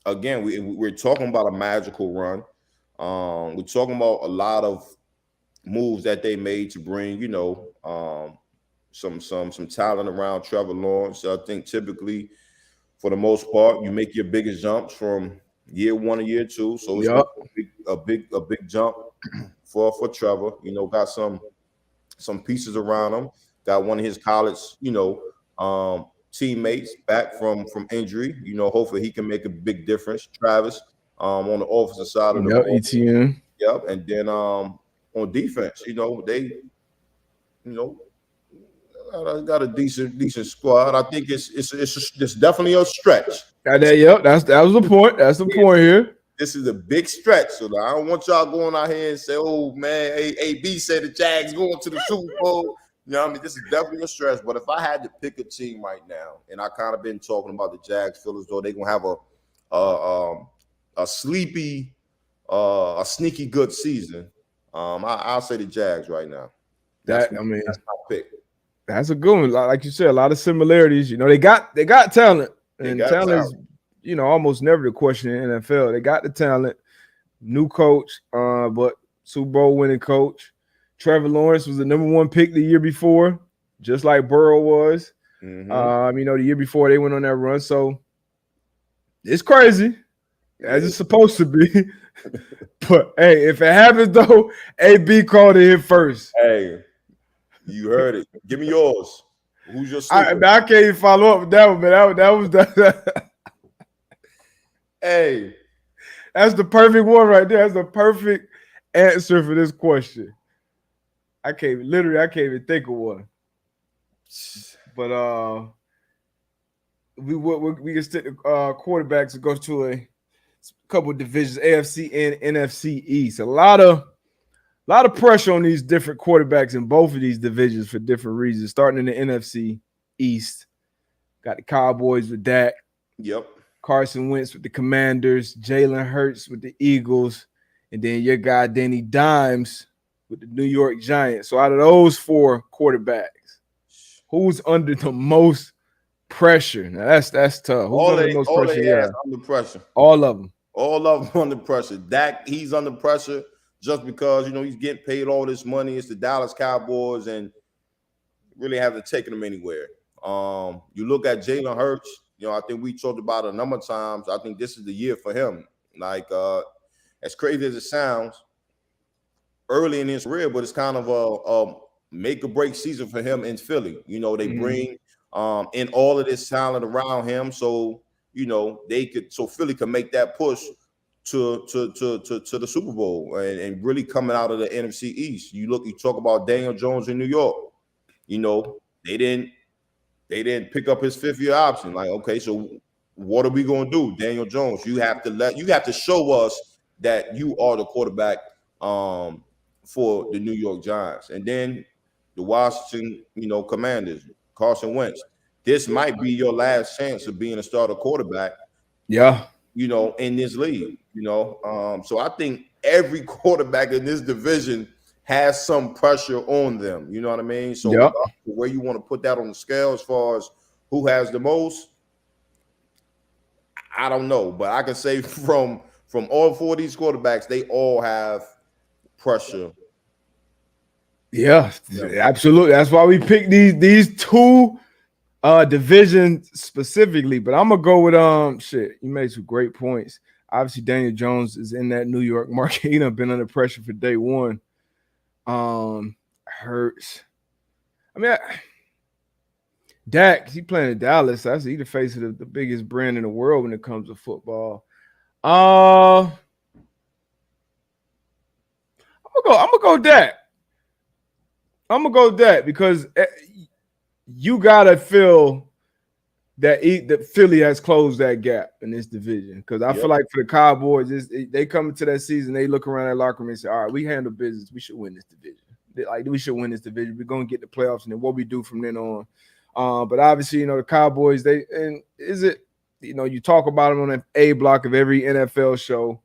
again, we're talking about a magical run. We're talking about a lot of moves that they made to bring, some talent around Trevor Lawrence. So I think typically, for the most part, you make your biggest jumps from year 1 to year 2. So it's Yep. a big jump for Trevor. Got some pieces around him. Got one of his college, teammates back from injury. Hopefully he can make a big difference. Travis, on the offensive side of the Yep. ball. ETN. Yep. And then on defense, they, got a decent squad. I think it's definitely a stretch. Yep. That was the point. That's the point here. This is a big stretch, so I don't want y'all going out here and say, "Oh man, AB said the Jags going to the Super Bowl." You know what I mean? This is definitely a stretch. But if I had to pick a team right now, and I kind of been talking about the Jags, feel as though they're gonna have a sleepy, a sneaky good season. I'll say the Jags right now. That's my pick. That's a good one. Like you said, a lot of similarities. They got talent, and talent is, almost never the question in the NFL. They got the talent. New coach, but Super Bowl winning coach. Trevor Lawrence was the #1 pick the year before, just like Burrow was. Mm-hmm. The year before they went on that run. So it's crazy, as it's supposed to be. But hey, if it happens though, AB called it in first. Hey, you heard it. Give me yours. Who's your sleeper? I can't even follow up with that one, man. That was that. Hey, that's the perfect one right there. That's the perfect answer for this question. I can't even think of one. But we can stick to quarterbacks and go to a couple of divisions, AFC and NFC East. A lot of pressure on these different quarterbacks in both of these divisions for different reasons. Starting in the NFC East, got the Cowboys with Dak. Yep. Carson Wentz with the Commanders, Jalen Hurts with the Eagles, and then your guy Danny Dimes with the New York Giants. So out of those 4 quarterbacks, who's under the most pressure? Now that's tough. Who's under the most pressure? Under pressure. All of them. All of them under pressure. Dak, he's under pressure just because he's getting paid all this money. It's the Dallas Cowboys, and really haven't taken him anywhere. You look at Jalen Hurts. I think we talked about it a number of times. I think this is the year for him. Like, as crazy as it sounds, early in his career, but it's kind of a make or break season for him in Philly. They bring in all of this talent around him, so Philly can make that push to the Super Bowl and really coming out of the NFC East. You talk about Daniel Jones in New York. They didn't pick up his 5th-year option. Like, okay, so what are we going to do, Daniel Jones? You have to show us that you are the quarterback for the New York Giants. And then the Washington, Commanders, Carson Wentz. This might be your last chance of being a starter quarterback. Yeah. In this league. So I think every quarterback in this division has some pressure on them. You know what I mean? So where you want to put that on the scale as far as who has the most, I don't know. But I can say from all 4 of these quarterbacks, they all have pressure. Yeah, absolutely. That's why we picked these 2 divisions specifically. But I'm gonna go with You made some great points. Obviously, Daniel Jones is in that New York market. He done been under pressure for day one. Hurts. Dak, he playing in Dallas. He's the face of the biggest brand in the world when it comes to football. I'm gonna go Dak. I'm gonna go Dak because you gotta feel that Philly has closed that gap in this division. Because I feel like for the Cowboys, they come into that season, they look around that locker room and say, "All right, we handle business. We should win this division. We should win this division. We're gonna get the playoffs, and then what we do from then on." But obviously, the Cowboys. You talk about them on an A block of every NFL show.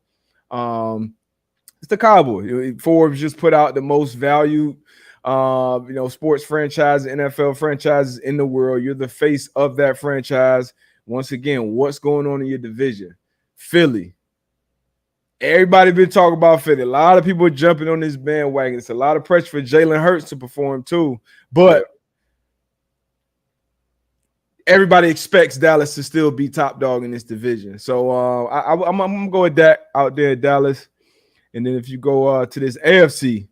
It's the Cowboys. Forbes just put out the most valued, sports franchise, NFL franchises in the world. You're the face of that franchise. Once again, what's going on in your division? Philly. Everybody been talking about Philly. A lot of people are jumping on this bandwagon. It's a lot of pressure for Jalen Hurts to perform too. But everybody expects Dallas to still be top dog in this division. So I'm going to go with Dak out there at Dallas. And then if you go to this AFC,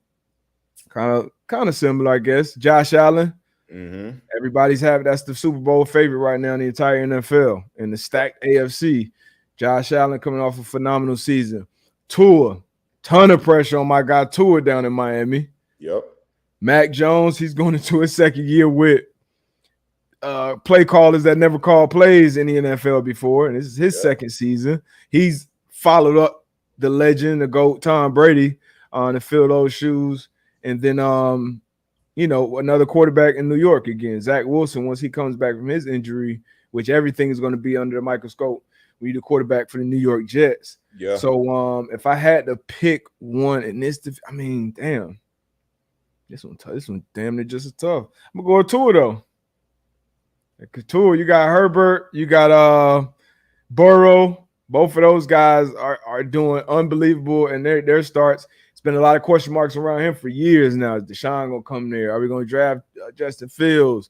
kind of similar, I guess. Josh Allen. Mm-hmm. Everybody's having that's the Super Bowl favorite right now in the entire NFL. In the stacked AFC, Josh Allen coming off a phenomenal season. Tua, ton of pressure on my guy Tua down in Miami. Yep. Mac Jones, he's going into his second year with play callers that never called plays in the NFL before, and this is his second season. He's followed up the legend, the GOAT, Tom Brady, to fill those shoes. And then, another quarterback in New York again, Zach Wilson, once he comes back from his injury, which everything is going to be under the microscope. We need a quarterback for the New York Jets. Yeah. So if I had to pick one in this, damn. This one damn near just as tough. I'm going to go with Tua, though. Because Tua, you got Herbert, you got Burrow. Both of those guys are doing unbelievable in their starts. It's been a lot of question marks around him for years now. Is Deshaun going to come there? Are we going to draft Justin Fields?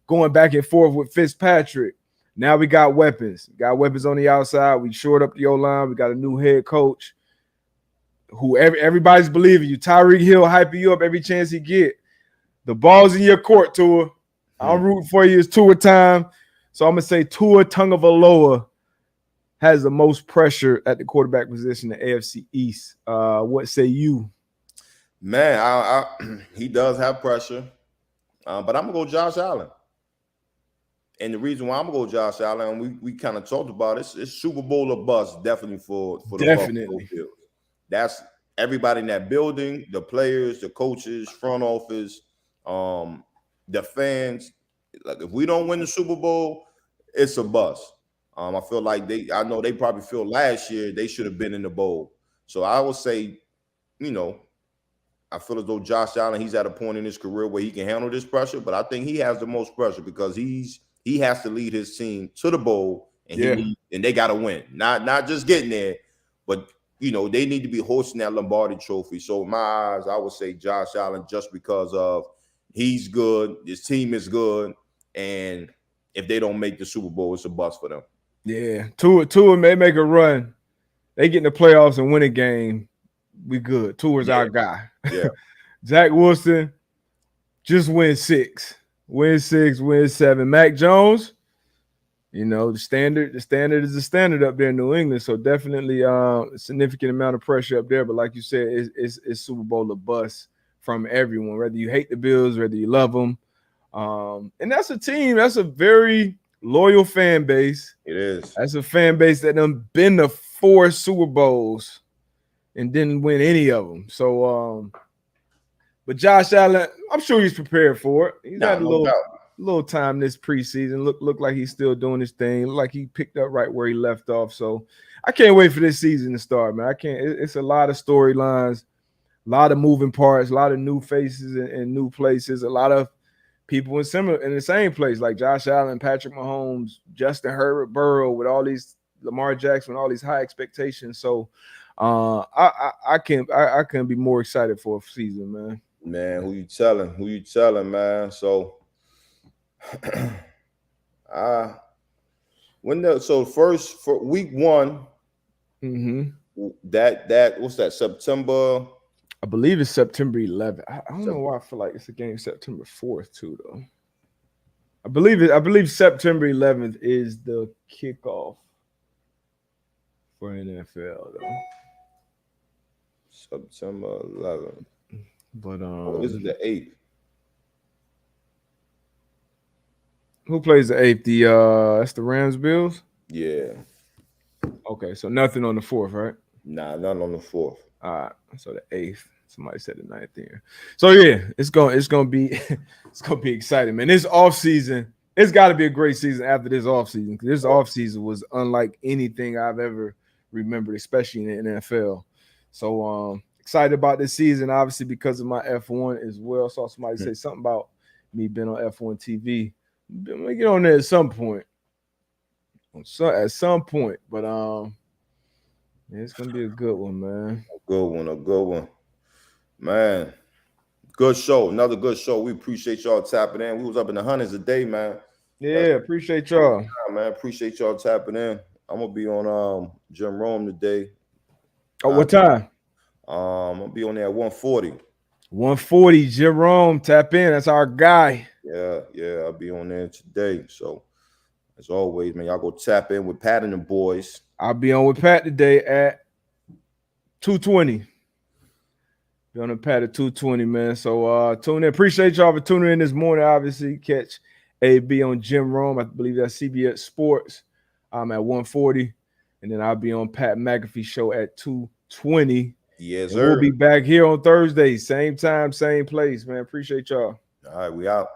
Going back and forth with Fitzpatrick. Now we got weapons. Got weapons on the outside. We shored up the O-line. We got a new head coach who everybody's believing you. Tyreek Hill hyping you up every chance he get. The ball's in your court, Tua. I'm rooting for you. It's Tua time. So I'm going to say Tua Tagovailoa has the most pressure at the quarterback position in the AFC East. What say you? Man, he does have pressure. But I'm going to go Josh Allen. And the reason why I'm going to go Josh Allen, we kind of talked about it, it's Super Bowl or bust definitely for the Buffalo Bills. That's everybody in that building, the players, the coaches, front office, the fans. Like if we don't win the Super Bowl, it's a bust. I feel like I know they probably feel last year they should have been in the bowl. So I would say, I feel as though Josh Allen, he's at a point in his career where he can handle this pressure, but I think he has the most pressure because he has to lead his team to the bowl, and they got to win. Not just getting there, but they need to be hosting that Lombardi Trophy. So in my eyes, I would say Josh Allen just because of he's good, his team is good, and if they don't make the Super Bowl, it's a bust for them. Yeah, Tua may make a run. They get in the playoffs and win a game. We good. Tua's our guy. Yeah. Zach Wilson, just win 6. Win 6, win 7. Mac Jones, the standard is the standard up there in New England. So definitely a significant amount of pressure up there. But like you said, it's Super Bowl or bust from everyone, whether you hate the Bills, whether you love them. And that's a team, that's a very loyal fan base. It is. That's a fan base that done been to 4 Super Bowls and didn't win any of them. So, but Josh Allen, I'm sure he's prepared for it. He's had a little time this preseason. Look like he's still doing his thing. Look like he picked up right where he left off. So I can't wait for this season to start, man. It's a lot of storylines, a lot of moving parts, a lot of new faces and new places, a lot of people in the same place, like Josh Allen, Patrick Mahomes, Justin Herbert, Burrow, with all these Lamar Jackson, all these high expectations. So I can't be more excited for a season, man. Man, who you telling, man? So first for week 1, that what's that, September? I believe it's September 11th. I don't know why I feel like it's a game September 4th too, though. I believe September 11th is the kickoff for NFL, though. September 11th. But this is the 8th. Who plays the 8th? That's the Rams Bills? Yeah. Okay, so nothing on the 4th, right? Nah, nothing on the 4th. All right, so the 8th. Somebody said the 9th there. So yeah, it's gonna be exciting, man. This offseason, it's got to be a great season after this offseason, because this offseason was unlike anything I've ever remembered, especially in the NFL. So excited about this season, obviously, because of my F1 as well. Saw somebody say something about me being on F1 TV. I'm gonna get on there at some point. At some point, but yeah, it's gonna be a good one, man. A good one. Man, good show. Another good show. We appreciate y'all tapping in. We was up in the hundreds a day, man. Yeah, appreciate y'all. Man, appreciate y'all tapping in. I'm gonna be on Jim Rome today. What time? I'm gonna be on there at 1:40. 1:40, Jerome, tap in. That's our guy. Yeah, I'll be on there today. So as always, man, y'all go tap in with Pat and the boys. I'll be on with Pat today at 2:20. Be on the Pat at 2:20, man. So tune in. Appreciate y'all for tuning in this morning. Obviously, catch AB on Jim Rome. I believe that's CBS Sports. I'm at 1:40. And then I'll be on Pat McAfee show at 2:20. Yes, and sir. We'll be back here on Thursday. Same time, same place, man. Appreciate y'all. All right, we out.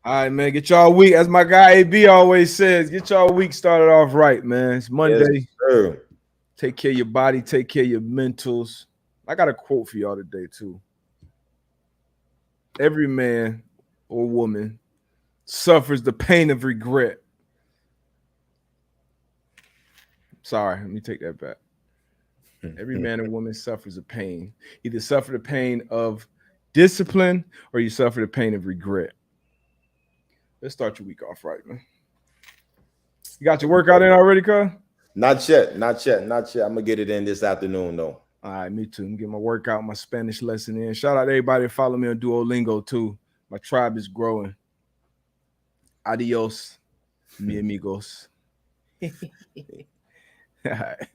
All right, man. Get y'all week, as my guy AB always says, get y'all week started off right, man. It's Monday. Yes, sir. Take care of your body, take care of your mentals. I got a quote for y'all today, too. Every man or woman suffers the pain of regret. Sorry, let me take that back. Every man or woman suffers a pain. Either suffer the pain of discipline or you suffer the pain of regret. Let's start your week off right, man. You got your workout in already, cuz? Not yet. I'm gonna get it in this afternoon, though. All right, me too. I'm getting my workout, my Spanish lesson in. Shout out to everybody that follow me on Duolingo too. My tribe is growing. Adios, mi amigos. All right.